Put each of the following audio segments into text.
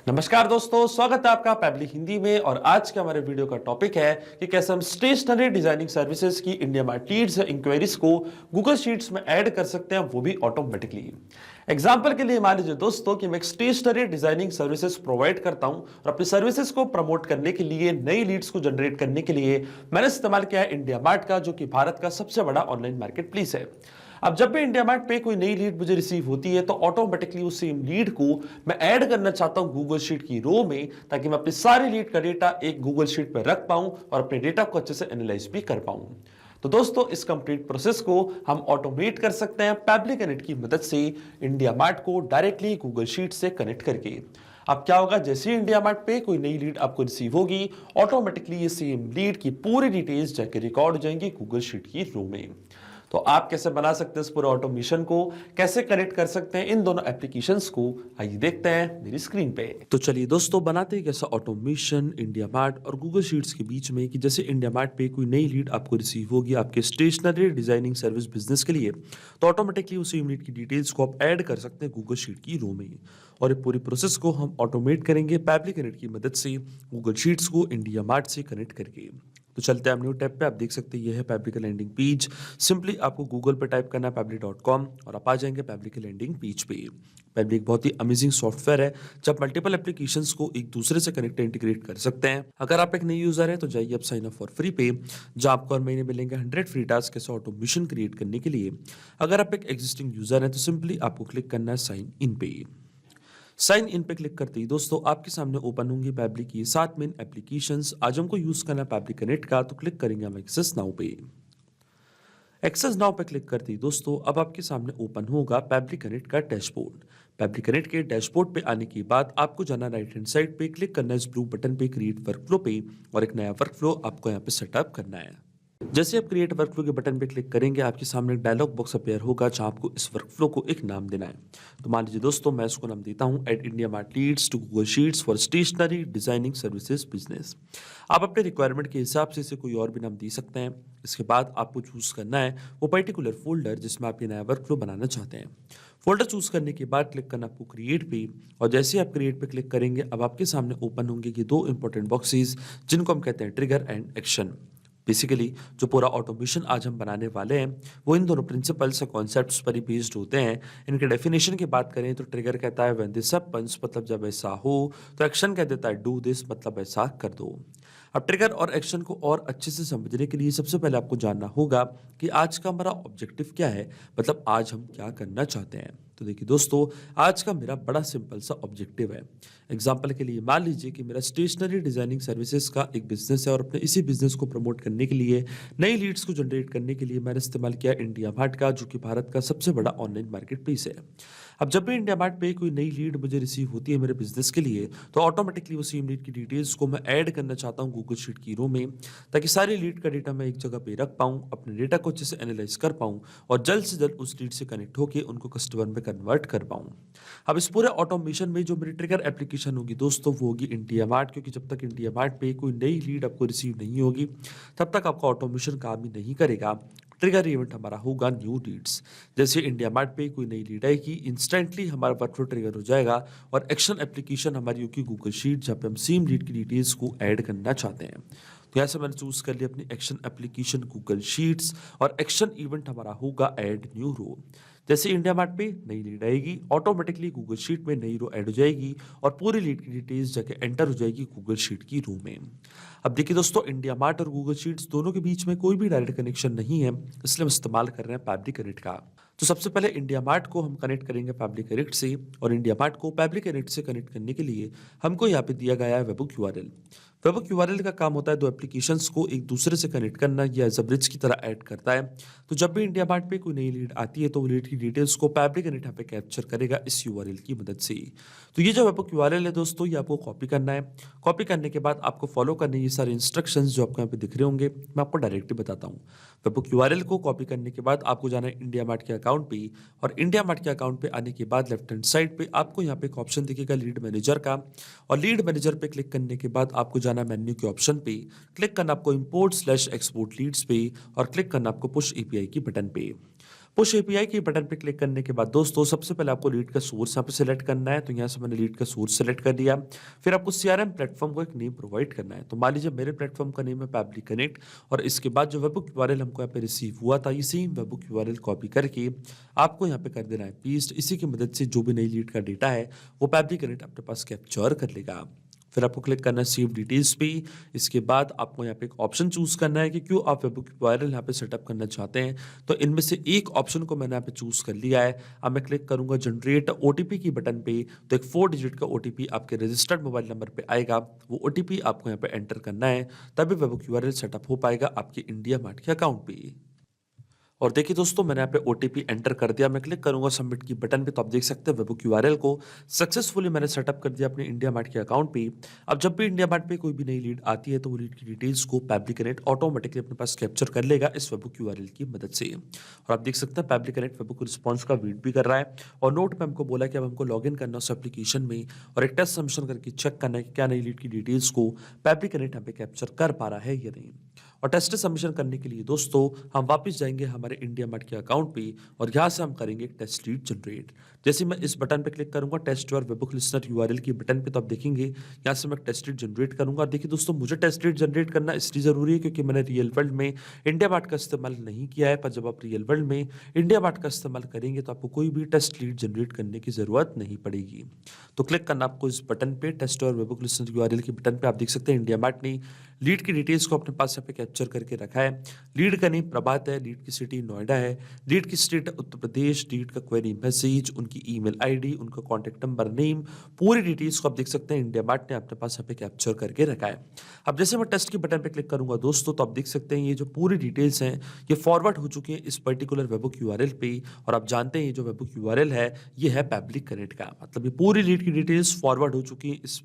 नमस्कार दोस्तों, स्वागत है आपका पैबली हिंदी में। और आज के हमारे वीडियो का टॉपिक है कि कैसे हम स्टेशनरी डिजाइनिंग सर्विसेज की इंडिया मार्ट लीड्स या इंक्वायरीज को गूगल शीट्स में ऐड कर सकते हैं, वो भी ऑटोमेटिकली। एग्जाम्पल के लिए मान लीजिए दोस्तों कि मैं एक स्टेशनरी डिजाइनिंग सर्विसेज प्रोवाइड करता हूं और अपनी सर्विसेज को प्रमोट करने के लिए, नई लीड्स को जनरेट करने के लिए मैंने इस्तेमाल किया है इंडिया मार्ट का, जो कि भारत का सबसे बड़ा ऑनलाइन मार्केट प्लेस है। अब जब भी इंडिया मार्ट पे कोई नई लीड मुझे रिसीव होती है तो ऑटोमेटिकली उस सेम लीड को मैं ऐड करना चाहता हूं गूगल शीट की रो में, ताकि मैं अपनी सारी लीड का डेटा एक गूगल शीट पे रख पाऊं और अपने डेटा को अच्छे से एनालाइज भी कर पाऊं। तो दोस्तों, इस कंप्लीट प्रोसेस को हम ऑटोमेट कर सकते हैं पैबली कनेक्ट की मदद से, इंडिया मार्ट को डायरेक्टली गूगल शीट से कनेक्ट करके। अब क्या होगा, जैसे ही इंडिया मार्ट पे कोई नई लीड आपको रिसीव होगी, ऑटोमेटिकली ये सेम लीड की पूरी डिटेल्स जाके रिकॉर्ड हो जाएंगी गूगल शीट की रो में। तो आप कैसे बना सकते हैं इस पूरे ऑटोमेशन को, कैसे कनेक्ट कर सकते हैं इन दोनों एप्लीकेशंस को, आइए देखते हैं मेरी स्क्रीन पे। तो चलिए दोस्तों, बनाते हैं कैसा ऑटोमेशन इंडिया मार्ट और गूगल शीट्स के बीच में, कि जैसे इंडिया मार्ट पे कोई नई लीड आपको रिसीव होगी आपके स्टेशनरी डिजाइनिंग सर्विस बिजनेस के लिए, तो ऑटोमेटिकली उसी लीड की डिटेल्स को आप ऐड कर सकते हैं गूगल शीट की रो में। और ये पूरी प्रोसेस को हम ऑटोमेट करेंगे पैबली कनेक्ट की मदद से, गूगल शीट्स को इंडिया मार्ट से कनेक्ट करके। तो चलते हैं न्यू टैब पे। आप देख सकते हैं ये है पैबली का लैंडिंग पेज। सिंपली आपको गूगल पे टाइप करना है पैबली.com और आप आ जाएंगे पैबली के लैंडिंग पेज पे। पैबली एक बहुत ही अमेजिंग सॉफ्टवेयर है, जब मल्टीपल एप्लीकेशंस को एक दूसरे से कनेक्ट इंटीग्रेट कर सकते हैं। अगर आप एक नई यूजर है तो जाइए आप साइन अप फॉर फ्री पे, जहां आपको हर महीने मिलेंगे 100 फ्री टास्क कैसे ऑटोमेशन क्रिएट करने के लिए। अगर आप एक एग्जिस्टिंग यूजर है तो सिंपली आपको क्लिक करना है साइन इन पे। साइन इन पे क्लिक करते ही दोस्तों आपके सामने ओपन होंगी पैबली की 7 मेन एप्लीकेशंस। आज हमको यूज करना है पैबली कनेक्ट का, तो क्लिक करेंगे हम एक्सेस नाउ पे। एक्सेस नाउ पे क्लिक करते ही दोस्तों अब आपके सामने ओपन होगा पैबली कनेक्ट का डैशबोर्ड। पैबली कनेक्ट के डैशबोर्ड पे आने के बाद आपको जाना राइट हैंड साइड पे, क्लिक करना है इस ब्लू बटन पे क्रिएट वर्कफ्लो पे, और एक नया वर्कफ्लो आपको यहाँ पे सेटअप करना है। जैसे आप क्रिएट वर्कफ्लो के बटन पे क्लिक करेंगे, आपके सामने एक डायलॉग बॉक्स अपेयर होगा, जहां आपको इस वर्कफ्लो को एक नाम देना है। तो मान लीजिए दोस्तों, मैं इसको नाम देता हूं add India Mart leads to Google sheets for stationery designing services business. आप अपने रिक्वायरमेंट के हिसाब से इसे कोई और भी नाम दे सकते हैं। इसके बाद आपको चूज करना है वो पर्टिकुलर फोल्डर जिसमें आप ये नया वर्कफ्लो बनाना चाहते हैं। फोल्डर चूज करने के बाद क्लिक करना आपको क्रिएट पे, और जैसे आप क्रिएट पे क्लिक करेंगे अब आपके सामने ओपन होंगे ये दो इंपॉर्टेंट बॉक्सेस, जिनको हम कहते हैं ट्रिगर एंड एक्शन। बेसिकली जो पूरा ऑटोमेशन आज हम बनाने वाले हैं वो इन दोनों प्रिंसिपल्स और कॉन्सेप्ट्स पर ही बेस्ड होते हैं। इनके डेफिनेशन की बात करें तो ट्रिगर कहता है व्हेन दिस हैपेंस, मतलब जब ऐसा हो। तो एक्शन कह देता है डू दिस, मतलब ऐसा कर दो। अब ट्रिगर और एक्शन को और अच्छे से समझने के लिए सबसे पहले आपको जानना होगा कि आज का हमारा ऑब्जेक्टिव क्या है, मतलब आज हम क्या करना चाहते हैं। तो देखिए दोस्तों, आज का मेरा बड़ा सिंपल सा ऑब्जेक्टिव है। एग्जाम्पल के लिए मान लीजिए कि मेरा स्टेशनरी डिजाइनिंग सर्विसेज का एक बिजनेस है, और अपने इसी बिजनेस को प्रमोट करने के लिए, नई लीड्स को जनरेट करने के लिए मैंने इस्तेमाल किया इंडिया मार्ट का, जो कि भारत का सबसे बड़ा ऑनलाइन मार्केट प्लेस है। अब जब भी इंडिया मार्ट पे कोई नई लीड मुझे रिसीव होती है मेरे बिजनेस के लिए, तो ऑटोमेटिकली वो सेम लीड की डिटेल्स को मैं ऐड करना चाहता हूँ गूगल शीट की रो में, ताकि सारी लीड का डेटा मैं एक जगह पे रख पाऊँ, अपने डेटा को अच्छे से एनालाइज कर पाऊँ, और जल्द से जल्द उस लीड से कनेक्ट होकर उनको कस्टमर में कन्वर्ट कर पाऊँ। अब इस पूरे ऑटोमेशन में जो मेरी ट्रिगर एप्लीकेशन होगी दोस्तों, वो होगी इंडिया मार्ट, क्योंकि जब तक इंडिया मार्ट पे कोई नई लीड आपको रिसीव नहीं होगी तब तक आपका ऑटोमेशन काम ही नहीं करेगा। ट्रिगर इवेंट हमारा होगा न्यू लीड्स। जैसे इंडिया मार्ट पे कोई नई लीड आएगी, इंस्टेंटली हमारा वर्कफ्लो ट्रिगर हो जाएगा, और एक्शन एप्लीकेशन हमारी होगी गूगल शीट, जहाँ पे हम सेम लीड की डिटेल्स को ऐड करना चाहते हैं। तो यहाँ से मैंने चूज कर लिया अपनी एक्शन एप्लीकेशन गूगल शीट्स, और एक्शन इवेंट हमारा होगा ऐड न्यू रो। जैसे इंडिया मार्ट पे नई लीड आएगी, ऑटोमेटिकली गूगल शीट में नई रो ऐड हो जाएगी, और पूरी लीड की डिटेल्स जाके एंटर हो जाएगी गूगल शीट की रो में। अब देखिए दोस्तों, इंडिया मार्ट और गूगल शीट्स दोनों के बीच में कोई भी डायरेक्ट कनेक्शन नहीं है, इसलिए हम इस्तेमाल कर रहे हैं पैबली कनेक्ट का। तो सबसे पहले इंडिया मार्ट को हम कनेक्ट करेंगे पैबली कनेक्ट से, और इंडिया मार्ट को पैबली कनेक्ट से कनेक्ट करने के लिए हमको यहाँ पे दिया गया है वेबहुक यूआरएल। वेबहुक यूआरएल का काम होता है दो एप्लीकेशंस को एक दूसरे से कनेक्ट करना, या एज अ ब्रिज की तरह ऐड करता है। तो जब भी इंडिया मार्ट पे कोई नई लीड आती है तो वो लीड की डिटेल्स को पैबली कनेक्ट यहाँ पे कैप्चर करेगा इस यूआरएल की मदद से। तो ये जो वेबहुक यूआरएल है दोस्तों, ये आपको कॉपी करना है। कॉपी करने के बाद आपको फॉलो करने ये सारे इंस्ट्रक्शंस जो आपको यहाँ पे दिख रहे होंगे, मैं आपको डायरेक्टली बताता हूँ। वेबहुक यूआरएल को कॉपी करने के बाद आपको जाना है इंडिया मार्ट के अकाउंट पे, और इंडिया मार्ट के अकाउंट पे आने के बाद लेफ्ट हैंड साइड पे आपको यहाँ पे एक ऑप्शन दिखेगा लीड मैनेजर का, और लीड मैनेजर पे क्लिक करने के बाद आपको जाना मेन्यू के ऑप्शन पे, क्लिक करना आपको इंपोर्ट स्लैश एक्सपोर्ट लीड्स पे, और क्लिक करना आपको पुश एपीआई की बटन पे। पुश एपीआई के बटन पे क्लिक करने के बाद दोस्तों सबसे पहले आपको लीड का सोर्स यहाँ पे सिलेक्ट करना है। तो यहाँ से मैंने लीड का सोर्स सिलेक्ट कर दिया। फिर आपको सीआरएम प्लेटफॉर्म को एक नेम प्रोवाइड करना है। तो मान लीजिए मेरे प्लेटफॉर्म का नेम है पैबली कनेक्ट और इसके बाद जो वेबबुक यूआरएल हमको यहाँ पे रिसीव हुआ था, ये सेम वेबबुक यूआरएल कॉपी करके आपको यहाँ पे कर देना है पेस्ट। इसी की मदद से जो भी नई लीड का डेटा है वो पैबली कनेक्ट अपने पास कैप्चर कर लेगा। फिर आपको क्लिक करना है सेव डिटेल्स पे। इसके बाद आपको यहाँ पे एक ऑप्शन चूज करना है कि क्यों आप वेबबुक यूआरएल यहाँ पे सेटअप करना चाहते हैं। तो इनमें से एक ऑप्शन को मैंने यहाँ पे चूज कर लिया है। अब मैं क्लिक करूंगा जनरेट ओटीपी की बटन पे। तो एक 4 डिजिट का ओटीपी आपके रजिस्टर्ड मोबाइल नंबर पे आएगा। वो ओटीपी आपको यहाँ पे एंटर करना है, तभी वेबबुक यूआरएल सेटअप हो पाएगा आपके इंडिया मार्ट के अकाउंट पे। और देखिए दोस्तों मैंने यहाँ पे ओटीपी एंटर कर दिया। मैं क्लिक करूंगा सबमिट की बटन पे, तो आप देख सकते हैं वेबबुक यूआरएल को सक्सेसफुली मैंने सेटअप कर दिया अपने इंडिया मार्ट के अकाउंट पे। अब जब भी इंडिया मार्ट पे कोई भी नई लीड आती है तो वो लीड की डिटेल्स को पैबली कनेक्ट ऑटोमेटिकली अपने पास कैप्चर कर लेगा इस वेबबुक यूआरएल की मदद से। और आप देख सकते हैं पैबली कनेक्ट वेबबुक रिस्पॉन्स का वेट भी कर रहा है। और नोट पे हमको बोला कि अब हमको लॉग इन करना उस एप्लीकेशन में और एक टेस्ट सबमिशन करके चेक करना है कि क्या नई लीड की डिटेल्स को पैबली कनेक्ट यहाँ पे कैप्चर कर पा रहा है या नहीं। और टेस्ट सबमिशन करने के लिए दोस्तों हम वापस जाएंगे हमारे इंडिया मार्ट के अकाउंट पे और यहाँ से हम करेंगे एक टेस्ट लीड जनरेट। जैसे मैं इस बटन पे क्लिक करूंगा test your webhook listener URL की बटन पे, तो आप देखेंगे यहाँ से मैं टेस्ट लीड जनरेट करूंगा। और देखिए दोस्तों मुझे टेस्ट लीड जनरेट करना इसलिए जरूरी है क्योंकि मैंने रियल वर्ल्ड में इंडिया मार्ट का इस्तेमाल नहीं किया है। पर जब आप रियल वर्ल्ड में इंडिया मार्ट का इस्तेमाल करेंगे तो आपको कोई भी टेस्ट लीड जनरेट करने की जरूरत नहीं पड़ेगी। तो क्लिक करना आपको इस बटन पे test your webhook listener URL की बटन पे। आप देख सकते हैं इंडिया मार्ट ने लीड की डिटेल्स को अपने पास यहाँ पे कैप्चर करके रखा है। लीड का नेम प्रभात है, लीड की सिटी नोएडा है, लीड की स्टेट उत्तर प्रदेश, लीड का क्वेरी मैसेज, उनकी ईमेल आईडी, उनका कॉन्टैक्ट नंबर, नेम, पूरी डिटेल्स को आप देख सकते हैं इंडिया मार्ट ने अपने पास यहाँ पे कैप्चर करके रखा है। अब जैसे मैं टेस्ट के बटन पे क्लिक करूंगा दोस्तों तो आप देख सकते हैं ये जो पूरी डिटेल्स हैं ये फॉरवर्ड हो चुकी है इस पर्टिकुलर वेबबुक यूआरएल पे। और आप जानते हैं ये जो वेबबुक यूआरएल है ये है पैबली कनेक्ट का, मतलब ये पूरी लीड की डिटेल्स फॉरवर्ड हो चुकी है इस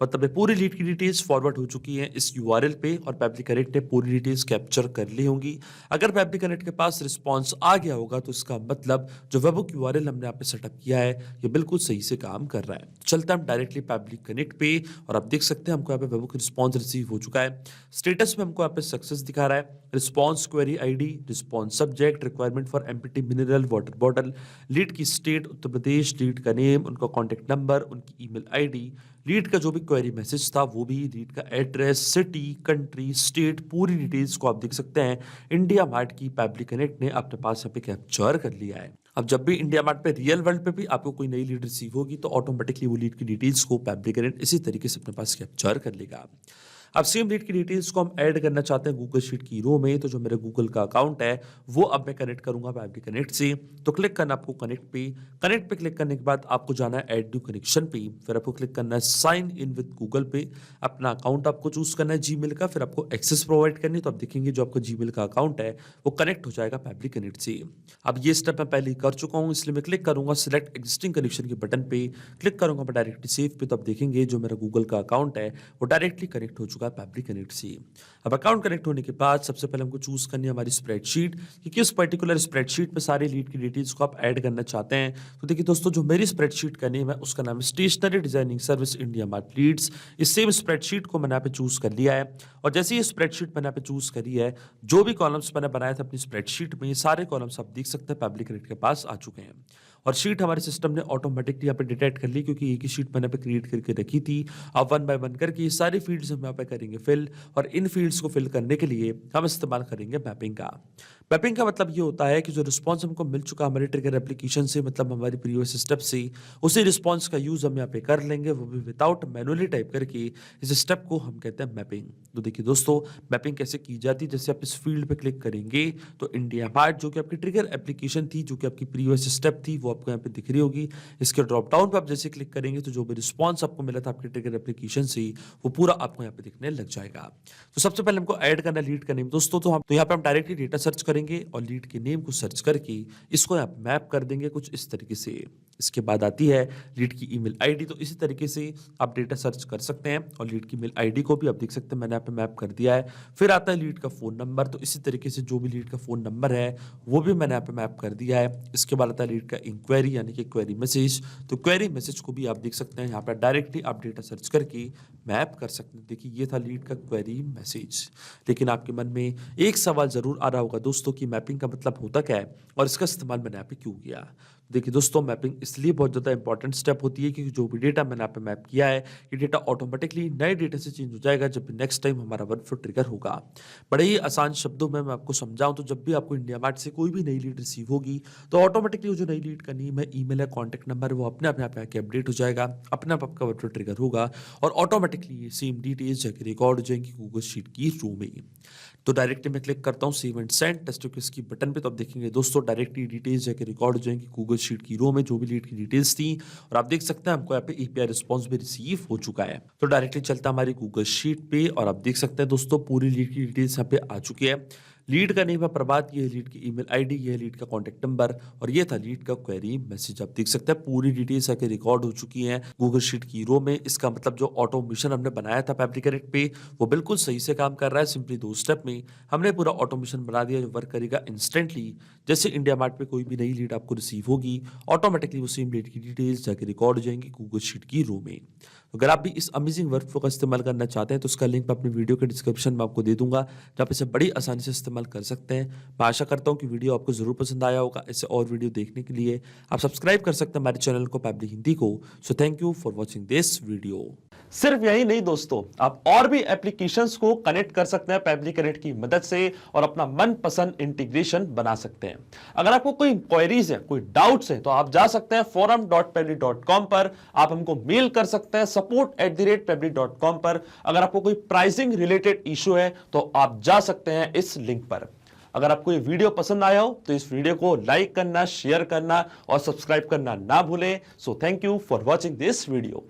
मतलब ये पूरी लीड की डिटेल्स फॉरवर्ड हो चुकी हैं इस यूआरएल पे और पैबली कनेक्ट ने पूरी डिटेल्स कैप्चर कर ली होंगी। अगर पैबली कनेक्ट के पास रिस्पांस आ गया होगा तो इसका मतलब जो वेबबुक यूआरएल हमने यहाँ पे सेटअप किया है ये बिल्कुल सही से काम कर रहा है। चलते हैं हम डायरेक्टली पैबली कनेक्ट पे और आप देख सकते हैं हमको यहाँ पे वेबबुक रिस्पॉन्स रिसीव हो चुका है। स्टेटस में हमको यहाँ पे सक्सेस दिखा रहा है। Response query ID, response subject, requirement for empty mineral water bottle, lead की स्टेट उत्तर प्रदेश, लीड का नेम, उनका कॉन्टैक्ट नंबर, उनकी ईमेल आईडी, लीड का जो भी क्वेरी मैसेज था वो भी, लीड का एड्रेस, सिटी, कंट्री, स्टेट, पूरी डिटेल्स को आप देख सकते हैं इंडिया मार्ट की पैबली कनेक्ट ने अपने पास यहाँ पे कैप्चर कर लिया है। अब जब भी इंडिया मार्ट पे रियल वर्ल्ड पे भी आपको कोई नई लीड रिसीव होगी तो ऑटोमेटिकली वो लीड की डिटेल्स को पैबली कनेक्ट इसी तरीके से अपने पास कैप्चर कर लेगा। अब सेम लीड की डिटेल्स को हम ऐड करना चाहते हैं गूगल शीट की रो में। तो जो मेरा गूगल का अकाउंट है वो अब मैं कनेक्ट करूंगा पैबली कनेक्ट से। तो क्लिक करना आपको कनेक्ट पे क्लिक करने के बाद आपको जाना है ऐड न्यू कनेक्शन पे। फिर आपको क्लिक करना है साइन इन विद गूगल पे। अपना अकाउंट आपको चूज करना है जीमेल का, फिर आपको एक्सेस प्रोवाइड करनी है। तो आप देखेंगे जो आपका जीमेल का अकाउंट है वो कनेक्ट हो जाएगा पैबली कनेक्ट से। अब ये स्टेप मैं पहले ही कर चुका हूँ इसलिए मैं क्लिक करूंगा सिलेक्ट एग्जिस्टिंग कनेक्शन के बटन पे, क्लिक करूंगा मैं डायरेक्टली सेव पे। तो आप देखेंगे जो मेरा गूगल का अकाउंट है वो डायरेक्टली कनेक्ट हो चुका है पैबली कनेक्ट से। अब अकाउंट कनेक्ट होने के बाद सबसे पहले हमको चूज करनी है हमारी स्प्रेडशीट कि किस पर्टिकुलर स्प्रेडशीट में सारी लीड की डिटेल्स को आप ऐड करना चाहते हैं। तो देखिए दोस्तों जो मेरी स्प्रेडशीट का नेम है उसका नाम है stationery designing service India Mart leads. इस सेम स्प्रेडशीट को मैंने यहाँ पे चूज कर लिया है और जैसे ये स्प्रेडशीट मैंने यहाँ पे चूज करी है जो भी कॉलम्स मैंने बनाए थे अपनी स्प्रेडशीट में ये सारे कॉलम्स आप देख सकते हैं पैबली कनेक्ट के पास आ चुके हैं। और शीट हमारे सिस्टम ने ऑटोमेटिकली यहाँ पे डिटेक्ट कर ली क्योंकि एक ही शीट मैंने पे क्रिएट करके रखी थी। अब 1 बाय 1 करके ये सारी फील्ड्स हम यहाँ पे करेंगे फिल और इन फील्ड्स को फिल करने के लिए हम इस्तेमाल करेंगे मैपिंग का। मैपिंग का मतलब ये होता है कि जो रिस्पॉन्स हमको मिल चुका हमारे ट्रिगर एप्लीकेशन से, मतलब हमारी प्रीवियस स्टेप से, उसी रिस्पॉन्स का यूज हम यहाँ पे कर लेंगे, वो भी विदाउट मैनुअली टाइप करके। इस स्टेप को हम कहते हैं मैपिंग। तो देखिए दोस्तों मैपिंग कैसे की जाती है, जैसे आप इस फील्ड पे क्लिक करेंगे तो इंडिया मार्ट जो कि आपकी ट्रिगर एप्लीकेशन थी, जो कि आपकी प्रीवियस स्टेप थी, वो आपको यहाँ पे दिख रही होगी। इसके ड्रॉप डाउन पे आप जैसे क्लिक करेंगे तो जो भी रिस्पॉन्स आपको मिला था आपके ट्रिगर एप्लीकेशन से वो पूरा आपको यहाँ पे दिखने लग जाएगा। तो सबसे पहले हमको ऐड करना है लीड का नेम दोस्तों। तो यहाँ पे हम डायरेक्टली डेटा सर्च करेंगे और लीड के नेम को सर्च करके इसको यहाँ मैप कर देंगे कुछ इस तरीके से। इसके बाद आती है लीड की ईमेल आईडी। तो इसी तरीके से आप डेटा सर्च कर सकते हैं और लीड की ईमेल आईडी को भी आप देख सकते हैं मैंने यहाँ पे मैप कर दिया है। फिर आता है लीड का फोन नंबर। तो इसी तरीके से जो भी लीड का फोन नंबर है वो भी मैंने यहाँ पे मैप कर दिया है। इसके बाद आता है लीड का इंक्वायरी यानी कि क्वेरी मैसेज। तो क्वेरी मैसेज को भी आप देख सकते हैं यहाँ पे डायरेक्टली आप डेटा सर्च करके मैप कर सकते हैं। देखिए ये था लीड का क्वेरी मैसेज। लेकिन आपके मन में एक सवाल जरूर आ रहा होगा दोस्तों दोस्तों कि मैपिंग का मतलब होता क्या है और इसका इस्तेमाल मैंने यहाँ पे क्यों किया। देखिए दोस्तों, मैपिंग इसलिए बहुत ज़्यादा इंपॉर्टेंट स्टेप होती है क्योंकि जो भी डेटा मैंने यहाँ पे मैप किया है, ये डेटा ऑटोमेटिकली नए डेटा से चेंज हो जाएगा जब भी नेक्स्ट टाइम हमारा वर्कफ्लो ट्रिगर होगा। बड़े ही आसान शब्दों में मैं आपको समझाऊं तो जब भी आपको इंडिया मार्ट से कोई भी नई लीड रिसीव होगी तो ऑटोमेटिकली वो जो नई लीड का नेम है, ईमेल है, कॉन्टैक्ट नंबर है, वो अपने आप यहाँ पे आके अपडेट हो जाएगा, अपने आप आपका वर्कफ्लो ट्रिगर होगा और ऑटोमेटिकली ये सेम डिटेल्स जाके रिकॉर्ड हो जाएंगी गूगल शीट की रो में। तो डायरेक्टली मैं क्लिक करता हूँ सेव एंड सेंड टेस्ट की बटन पे, तो आप देखेंगे दोस्तों डायरेक्टली डिटेल्स जाके रिकॉर्ड हो जाएंगी गूगल शीट की रो में, जो भी लीड की डिटेल्स थी। और आप देख सकते हैं हमको यहाँ पे एपीआई रिस्पॉन्स भी रिसीव हो चुका है। तो डायरेक्टली चलता हमारी गूगल शीट पे और आप देख सकते हैं दोस्तों पूरी लीड की डिटेल्स यहाँ पे आ चुकी है। लीड का नेम है प्रभात, ये लीड की ईमेल आईडी, ये लीड का कॉन्टैक्ट नंबर और ये था लीड का क्वेरी मैसेज। आप देख सकते हैं पूरी डिटेल्स आके रिकॉर्ड हो चुकी हैं गूगल शीट की रो में। इसका मतलब जो ऑटोमेशन हमने बनाया था पेबली कनेक्ट पे वो बिल्कुल सही से काम कर रहा है। सिंपली 2 स्टेप में हमने पूरा ऑटोमेशन बना दिया जो वर्क करेगा इंस्टेंटली। जैसे इंडिया मार्ट पे कोई भी नई लीड आपको रिसीव होगी, ऑटोमेटिकली वो सेम लीड की डिटेल्स जाके रिकॉर्ड हो जाएंगी गूगल शीट की रो में। अगर आप भी इस अमेजिंग वर्कफ्लो का इस्तेमाल करना चाहते हैं तो उसका लिंक मैं अपनी वीडियो के डिस्क्रिप्शन में आपको दे दूंगा, जहाँ पे इसे बड़ी आसानी से इस्तेमाल कर सकते हैं। मैं आशा करता हूँ कि वीडियो आपको जरूर पसंद आया होगा। ऐसे और वीडियो देखने के लिए आप सब्सक्राइब कर सकते हैं हमारे चैनल को पेबली हिंदी को। So thank you for watching this video. सिर्फ यही नहीं दोस्तों, आप और भी एप्लीकेशंस को कनेक्ट कर सकते हैं पेबली कनेक्ट की मदद से और अपना मनपसंद इंटीग्रेशन बना सकते हैं। अगर आपको कोई इंक्वायरीज है, कोई डाउट्स है तो आप जा सकते हैं forum.pebly.com पर, आप हमको मेल कर सकते हैं support@pebly.com पर। अगर आपको कोई प्राइसिंग रिलेटेड इशू है तो आप जा सकते हैं इस लिंक पर। अगर आपको ये वीडियो पसंद आया हो तो इस वीडियो को लाइक करना, शेयर करना और सब्सक्राइब करना ना भूलें। So thank you for watching this video.